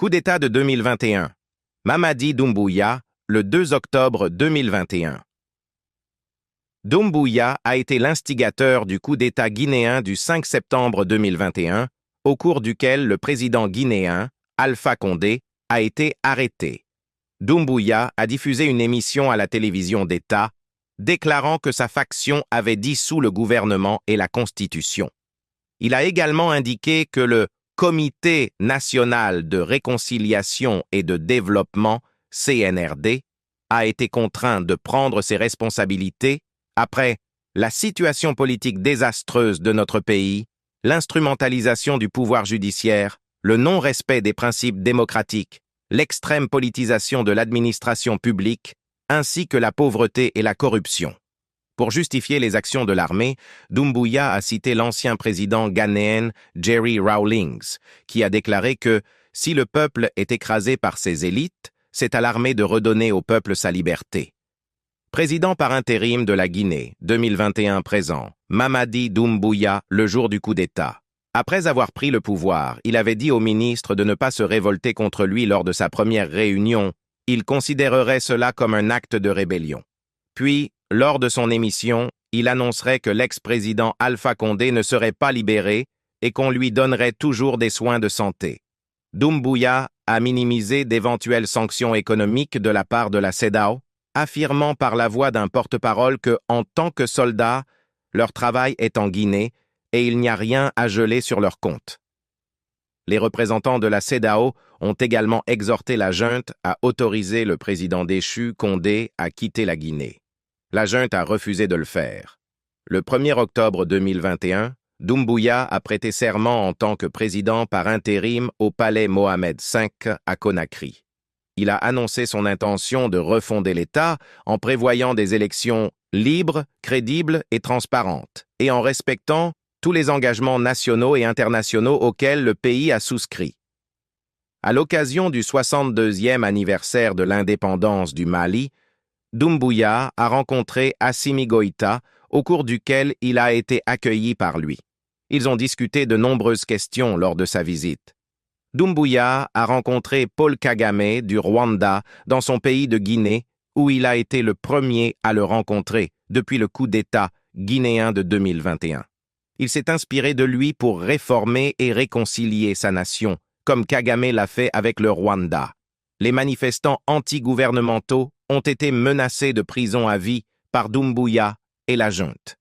Coup d'État de 2021. Mamadi Doumbouya, le 2 octobre 2021. Doumbouya a été l'instigateur du coup d'État guinéen du 5 septembre 2021, au cours duquel le président guinéen, Alpha Condé, a été arrêté. Doumbouya a diffusé une émission à la télévision d'État, déclarant que sa faction avait dissous le gouvernement et la Constitution. Il a également indiqué que le Comité national de réconciliation et de développement, CNRD, a été contraint de prendre ses responsabilités après la situation politique désastreuse de notre pays, l'instrumentalisation du pouvoir judiciaire, le non-respect des principes démocratiques, l'extrême politisation de l'administration publique, ainsi que la pauvreté et la corruption. Pour justifier les actions de l'armée, Doumbouya a cité l'ancien président ghanéen Jerry Rawlings, qui a déclaré que si le peuple est écrasé par ses élites, c'est à l'armée de redonner au peuple sa liberté. Président par intérim de la Guinée, 2021 présent, Mamadi Doumbouya, le jour du coup d'État. Après avoir pris le pouvoir, il avait dit au ministre de ne pas se révolter contre lui lors de sa première réunion. Il considérerait cela comme un acte de rébellion. Puis, lors de son émission, il annoncerait que l'ex-président Alpha Condé ne serait pas libéré et qu'on lui donnerait toujours des soins de santé. Doumbouya a minimisé d'éventuelles sanctions économiques de la part de la CEDEAO, affirmant par la voix d'un porte-parole que, en tant que soldats, leur travail est en Guinée et il n'y a rien à geler sur leur compte. Les représentants de la CEDEAO ont également exhorté la junte à autoriser le président déchu, Condé, à quitter la Guinée. La junte a refusé de le faire. Le 1er octobre 2021, Doumbouya a prêté serment en tant que président par intérim au palais Mohamed V à Conakry. Il a annoncé son intention de refonder l'État en prévoyant des élections libres, crédibles et transparentes, et en respectant tous les engagements nationaux et internationaux auxquels le pays a souscrit. À l'occasion du 62e anniversaire de l'indépendance du Mali, Doumbouya a rencontré Assimi Goïta, au cours duquel il a été accueilli par lui. Ils ont discuté de nombreuses questions lors de sa visite. Doumbouya a rencontré Paul Kagame du Rwanda dans son pays de Guinée, où il a été le premier à le rencontrer depuis le coup d'État guinéen de 2021. Il s'est inspiré de lui pour réformer et réconcilier sa nation, comme Kagame l'a fait avec le Rwanda. Les manifestants anti-gouvernementaux ont été menacés de prison à vie par Doumbouya et la junte.